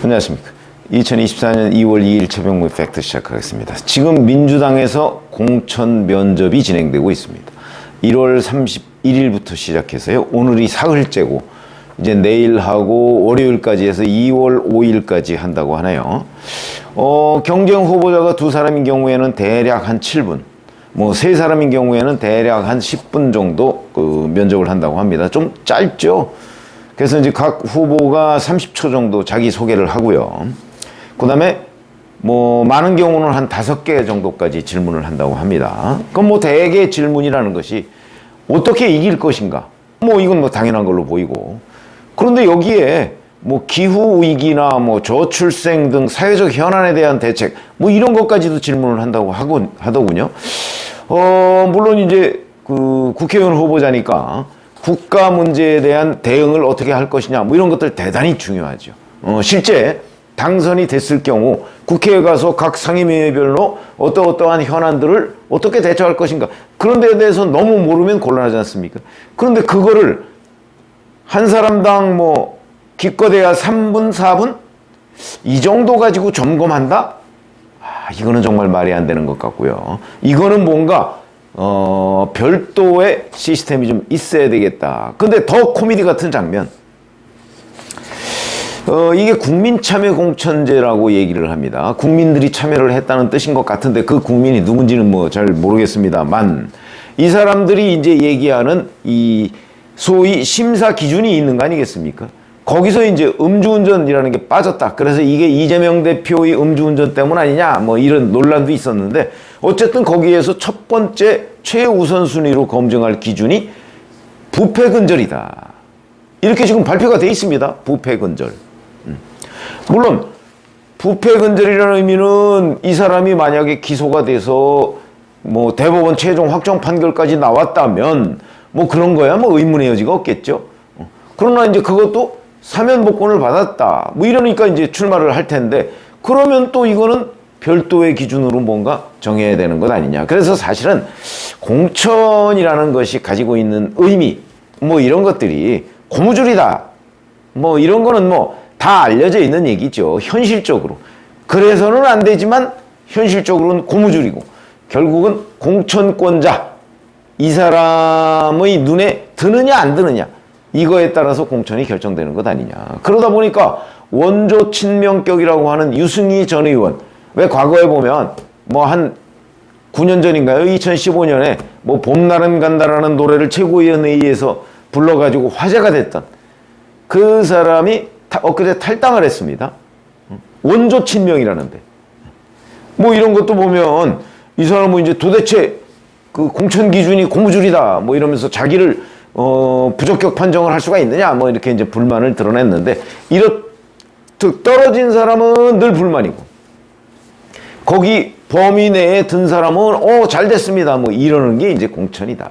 안녕하십니까. 2024년 2월 2일 최병무의 팩트 시작하겠습니다. 지금 민주당에서 공천 면접이 진행되고 있습니다. 1월 31일부터 시작해서요. 오늘이 사흘째고 이제 내일하고 월요일까지 해서 2월 5일까지 한다고 하네요. 경쟁 후보자가 두 사람인 경우에는 대략 한 7분, 뭐 세 사람인 경우에는 대략 한 10분 정도 면접을 한다고 합니다. 좀 짧죠? 그래서 이제 각 후보가 30초 정도 자기 소개를 하고요. 그 다음에 뭐 많은 경우는 한 5개 정도까지 질문을 한다고 합니다. 그럼 뭐 대개 질문이라는 것이 어떻게 이길 것인가? 뭐 이건 뭐 당연한 걸로 보이고. 그런데 여기에 뭐 기후 위기나 뭐 저출생 등 사회적 현안에 대한 대책 뭐 이런 것까지도 질문을 한다고 하더군요. 물론 이제 그 국회의원 후보자니까 국가 문제에 대한 대응을 어떻게 할 것이냐 뭐 이런 것들 대단히 중요하죠. 실제 당선이 됐을 경우 국회에 가서 각 상임위별로 어떠한 현안들을 어떻게 대처할 것인가 그런 데에 대해서 너무 모르면 곤란하지 않습니까? 그런데 그거를 한 사람당 뭐 기껏해야 3분, 4분? 이 정도 가지고 점검한다? 이거는 정말 말이 안 되는 것 같고요. 이거는 뭔가 별도의 시스템이 좀 있어야 되겠다. 근데 더 코미디 같은 장면. 이게 국민참여공천제라고 얘기를 합니다. 국민들이 참여를 했다는 뜻인 것 같은데 그 국민이 누군지는 뭐 잘 모르겠습니다만 이 사람들이 이제 얘기하는 이 소위 심사 기준이 있는 거 아니겠습니까? 거기서 이제 음주운전이라는 게 빠졌다. 그래서 이게 이재명 대표의 음주운전 때문 아니냐 뭐 이런 논란도 있었는데 어쨌든 거기에서 첫 번째 최우선순위로 검증할 기준이 부패근절이다. 이렇게 지금 발표가 돼 있습니다. 부패근절. 물론 부패근절이라는 의미는 이 사람이 만약에 기소가 돼서 뭐 대법원 최종 확정 판결까지 나왔다면 뭐 그런 거야 뭐 의문의 여지가 없겠죠. 그러나 이제 그것도 사면복권을 받았다. 뭐 이러니까 이제 출마를 할 텐데 그러면 또 이거는 별도의 기준으로 뭔가 정해야 되는 것 아니냐. 그래서 사실은 공천이라는 것이 가지고 있는 의미 뭐 이런 것들이 고무줄이다. 뭐 이런 거는 뭐 다 알려져 있는 얘기죠. 현실적으로. 그래서는 안 되지만 현실적으로는 고무줄이고 결국은 공천권자 이 사람의 눈에 드느냐 안 드느냐 이거에 따라서 공천이 결정되는 것 아니냐. 그러다 보니까 원조 친명격이라고 하는 유승희 전 의원 왜 과거에 보면 뭐 한 9년 전인가요? 2015년에 뭐 봄날은 간다라는 노래를 최고위원회의에서 불러가지고 화제가 됐던 그 사람이 엊그제 탈당을 했습니다. 원조 친명이라는데 뭐 이런 것도 보면 이 사람은 이제 도대체 그 공천 기준이 고무줄이다 뭐 이러면서 자기를 부적격 판정을 할 수가 있느냐 뭐 이렇게 이제 불만을 드러냈는데 이렇듯 떨어진 사람은 늘 불만이고 거기 범위 내에 든 사람은 잘 됐습니다 뭐 이러는 게 이제 공천이다.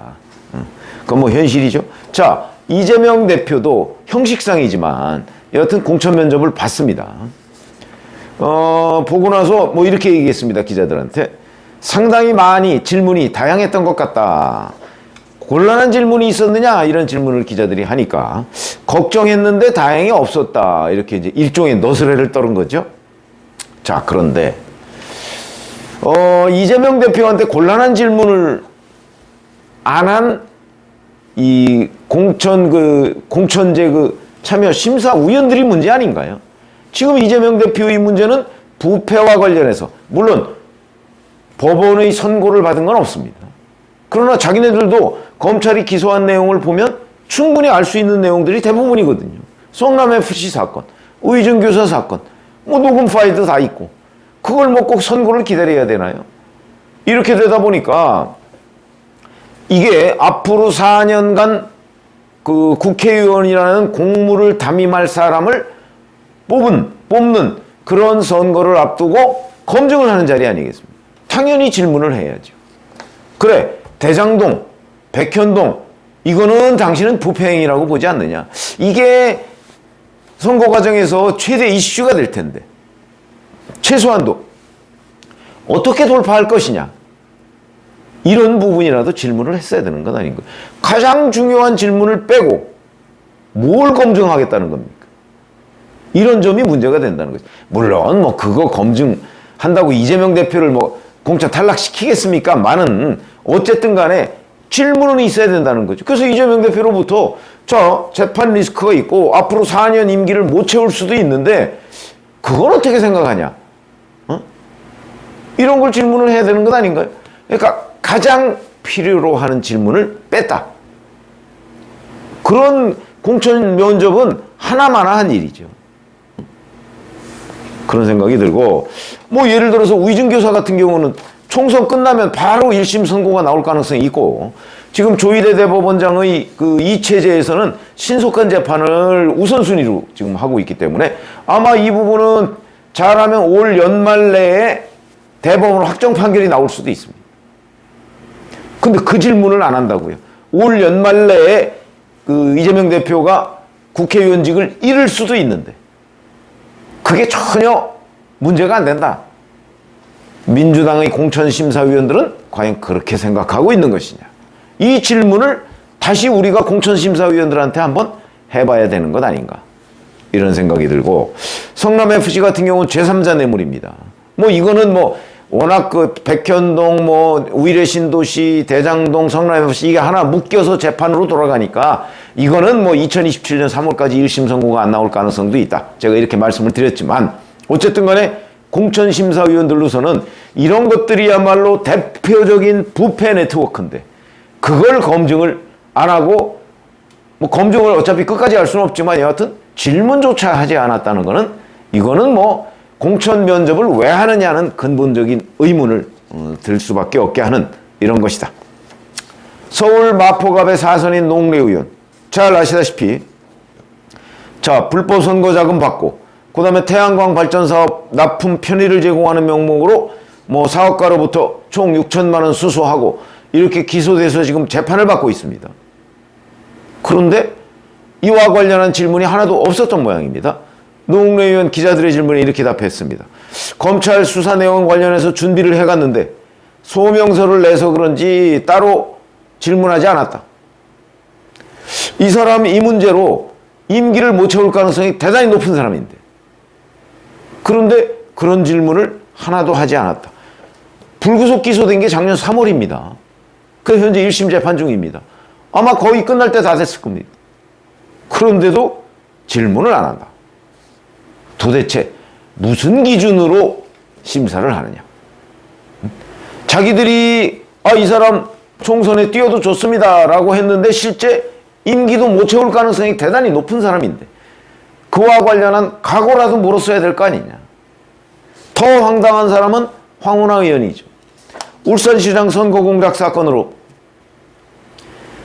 그건 뭐 현실이죠. 자, 이재명 대표도 형식상이지만 여하튼 공천 면접을 받습니다. 보고 나서 뭐 이렇게 얘기했습니다. 기자들한테 상당히 많이 질문이 다양했던 것 같다. 곤란한 질문이 있었느냐 이런 질문을 기자들이 하니까 걱정했는데 다행히 없었다. 이렇게 이제 일종의 너스레를 떨은 거죠. 자, 그런데 이재명 대표한테 곤란한 질문을 안 한 이 공천제 참여 심사위원들이 문제 아닌가요? 지금 이재명 대표의 문제는 부패와 관련해서 물론 법원의 선고를 받은 건 없습니다. 그러나 자기네들도 검찰이 기소한 내용을 보면 충분히 알 수 있는 내용들이 대부분이거든요. 성남 FC 사건, 의정교사 사건, 뭐 녹음 파일도 다 있고 그걸 뭐 꼭 선고를 기다려야 되나요? 이렇게 되다 보니까 이게 앞으로 4년간 그 국회의원이라는 공무를 담임할 사람을 뽑는 그런 선거를 앞두고 검증을 하는 자리 아니겠습니까? 당연히 질문을 해야죠. 그래, 대장동, 백현동 이거는 당신은 부패행위라고 보지 않느냐. 이게 선거 과정에서 최대 이슈가 될 텐데 최소한도 어떻게 돌파할 것이냐. 이런 부분이라도 질문을 했어야 되는 건 아닌가. 가장 중요한 질문을 빼고 뭘 검증하겠다는 겁니까? 이런 점이 문제가 된다는 거죠. 물론 뭐 그거 검증한다고 이재명 대표를 뭐 공천 탈락시키겠습니까? 많은 어쨌든 간에 질문은 있어야 된다는 거죠. 그래서 이재명 대표로부터 자, 재판 리스크가 있고 앞으로 4년 임기를 못 채울 수도 있는데 그건 어떻게 생각하냐? 이런 걸 질문을 해야 되는 것 아닌가요? 그러니까 가장 필요로 하는 질문을 뺐다. 그런 공천 면접은 하나마나한 일이죠. 그런 생각이 들고, 뭐 예를 들어서 우이준 교사 같은 경우는 총선 끝나면 바로 1심 선고가 나올 가능성이 있고, 지금 조희대 대법원장의 그 이 체제에서는 신속한 재판을 우선순위로 지금 하고 있기 때문에 아마 이 부분은 잘하면 올 연말 내에 대법원 확정 판결이 나올 수도 있습니다. 근데 그 질문을 안 한다고요. 올 연말 내에 그 이재명 대표가 국회의원직을 잃을 수도 있는데 그게 전혀 문제가 안 된다. 민주당의 공천심사위원들은 과연 그렇게 생각하고 있는 것이냐. 이 질문을 다시 우리가 공천심사위원들한테 한번 해봐야 되는 것 아닌가. 이런 생각이 들고, 성남FC 같은 경우는 제3자 뇌물입니다. 뭐 이거는 뭐 워낙 그 백현동, 뭐 우일의 신도시, 대장동, 성남FC 이게 하나 묶여서 재판으로 돌아가니까 이거는 뭐 2027년 3월까지 1심 선고가 안 나올 가능성도 있다. 제가 이렇게 말씀을 드렸지만 어쨌든 간에 공천심사위원들로서는 이런 것들이야말로 대표적인 부패 네트워크인데 그걸 검증을 안 하고, 뭐 검증을 어차피 끝까지 할 수는 없지만 여하튼 질문조차 하지 않았다는 거는 이거는 뭐 공천 면접을 왜 하느냐는 근본적인 의문을 들 수밖에 없게 하는 이런 것이다. 서울 마포갑의 사선인 노웅래 의원, 잘 아시다시피 자, 불법 선거 자금 받고 그 다음에 태양광 발전 사업 납품 편의를 제공하는 명목으로 뭐 사업가로부터 총 6천만 원 수수하고 이렇게 기소돼서 지금 재판을 받고 있습니다. 그런데 이와 관련한 질문이 하나도 없었던 모양입니다. 노웅래 의원 기자들의 질문에 이렇게 답했습니다. 검찰 수사 내용 관련해서 준비를 해갔는데 소명서를 내서 그런지 따로 질문하지 않았다. 이 사람이 이 문제로 임기를 못 채울 가능성이 대단히 높은 사람인데 그런데 그런 질문을 하나도 하지 않았다. 불구속 기소된 게 작년 3월입니다. 그 현재 1심 재판 중입니다. 아마 거의 끝날 때 다 됐을 겁니다. 그런데도 질문을 안 한다. 도대체 무슨 기준으로 심사를 하느냐. 자기들이 이 사람 총선에 뛰어도 좋습니다 라고 했는데 실제 임기도 못 채울 가능성이 대단히 높은 사람인데 그와 관련한 각오라도 물었어야 될 거 아니냐. 더 황당한 사람은 황운하 의원이죠. 울산시장 선거 공작 사건으로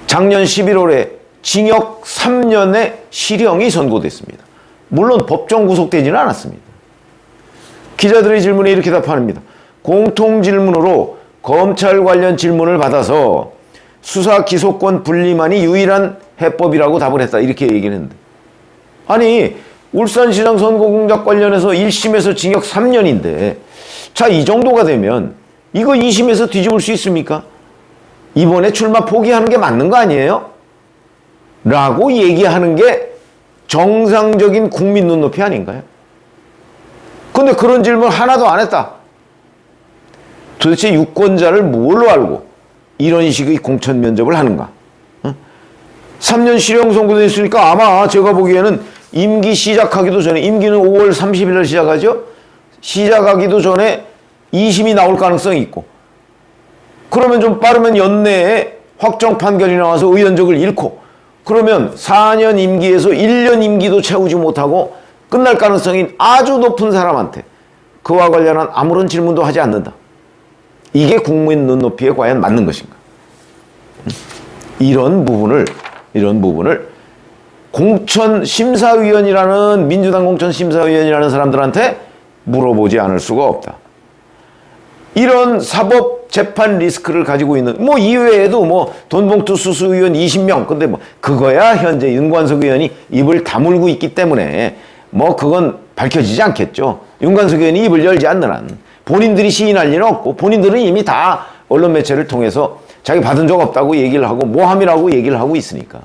작년 11월에 징역 3년의 실형이 선고됐습니다. 물론 법정 구속되지는 않았습니다. 기자들의 질문에 이렇게 답합니다. 공통 질문으로 검찰 관련 질문을 받아서 수사 기소권 분리만이 유일한 해법이라고 답을 했다. 이렇게 얘기를 했는데 아니 울산시장 선거 공작 관련해서 1심에서 징역 3년인데 자, 이 정도가 되면 이거 2심에서 뒤집을 수 있습니까? 이번에 출마 포기하는 게 맞는 거 아니에요? 라고 얘기하는 게 정상적인 국민 눈높이 아닌가요? 근데 그런 질문 하나도 안 했다. 도대체 유권자를 뭘로 알고 이런 식의 공천 면접을 하는가? 3년 실형 선고됐으니까 아마 제가 보기에는 임기 시작하기도 전에, 임기는 5월 30일 날 시작하죠? 시작하기도 전에 2심이 나올 가능성이 있고 그러면 좀 빠르면 연내에 확정 판결이 나와서 의원직을 잃고 그러면 4년 임기에서 1년 임기도 채우지 못하고 끝날 가능성이 아주 높은 사람한테 그와 관련한 아무런 질문도 하지 않는다. 이게 국민 눈높이에 과연 맞는 것인가? 이런 부분을 공천심사위원이라는 민주당 공천심사위원이라는 사람들한테 물어보지 않을 수가 없다. 이런 사법 재판 리스크를 가지고 있는 뭐 이외에도 뭐 돈봉투 수수 의원 20명 근데 뭐 그거야 현재 윤관석 의원이 입을 다물고 있기 때문에 뭐 그건 밝혀지지 않겠죠. 윤관석 의원이 입을 열지 않는 한 본인들이 시인할 일은 없고 본인들은 이미 다 언론 매체를 통해서 자기 받은 적 없다고 얘기를 하고 모함이라고 얘기를 하고 있으니까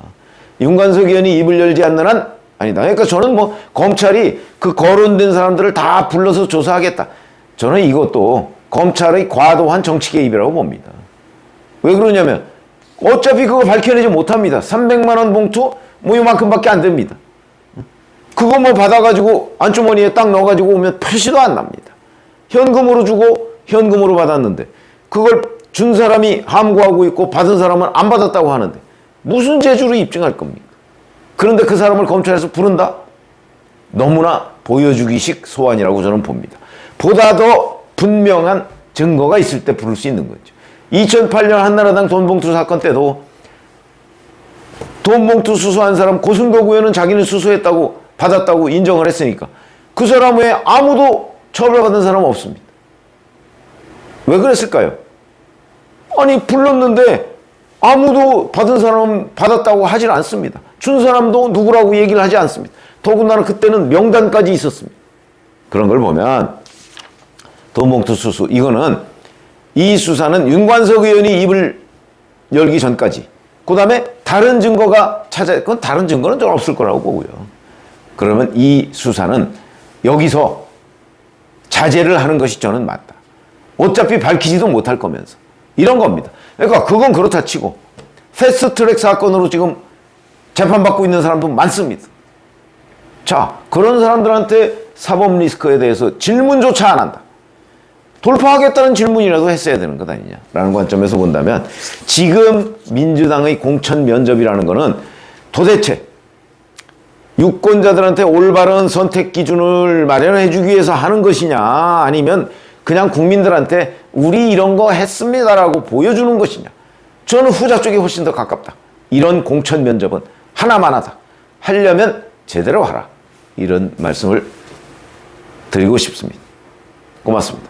윤관석 의원이 입을 열지 않는 한 아니다. 그러니까 저는 뭐 검찰이 그 거론된 사람들을 다 불러서 조사하겠다. 저는 이것도 검찰의 과도한 정치 개입이라고 봅니다. 왜 그러냐면 어차피 그거 밝혀내지 못합니다. 300만 원 봉투 뭐 이만큼밖에 안 됩니다. 그거 뭐 받아가지고 안주머니에 딱 넣어가지고 오면 표시도 안 납니다. 현금으로 주고 현금으로 받았는데 그걸 준 사람이 함구하고 있고 받은 사람은 안 받았다고 하는데 무슨 재주로 입증할 겁니까? 그런데 그 사람을 검찰에서 부른다? 너무나 보여주기식 소환이라고 저는 봅니다. 보다 더 분명한 증거가 있을 때 부를 수 있는 거죠. 2008년 한나라당 돈봉투 사건 때도 돈봉투 수수한 사람 고승덕 의원은 자기는 수수했다고 받았다고 인정을 했으니까 그 사람 외에 아무도 처벌받은 사람은 없습니다. 왜 그랬을까요? 아니 불렀는데 아무도 받은 사람은 받았다고 하질 않습니다. 준 사람도 누구라고 얘기를 하지 않습니다. 더군다나 그때는 명단까지 있었습니다. 그런 걸 보면 돈봉투 수수 이거는 이 수사는 윤관석 의원이 입을 열기 전까지 그 다음에 다른 증거가 그건 다른 증거는 좀 없을 거라고 보고요. 그러면 이 수사는 여기서 자제를 하는 것이 저는 맞다. 어차피 밝히지도 못할 거면서 이런 겁니다. 그러니까 그건 그렇다 치고 패스트트랙 사건으로 지금 재판받고 있는 사람도 많습니다. 자, 그런 사람들한테 사법 리스크에 대해서 질문조차 안 한다. 돌파하겠다는 질문이라도 했어야 되는 것 아니냐라는 관점에서 본다면 지금 민주당의 공천 면접이라는 거는 도대체 유권자들한테 올바른 선택 기준을 마련해 주기 위해서 하는 것이냐 아니면 그냥 국민들한테 우리 이런 거 했습니다라고 보여주는 것이냐. 저는 후자 쪽이 훨씬 더 가깝다. 이런 공천 면접은 하나만 하다. 하려면 제대로 하라. 이런 말씀을 드리고 싶습니다. 고맙습니다.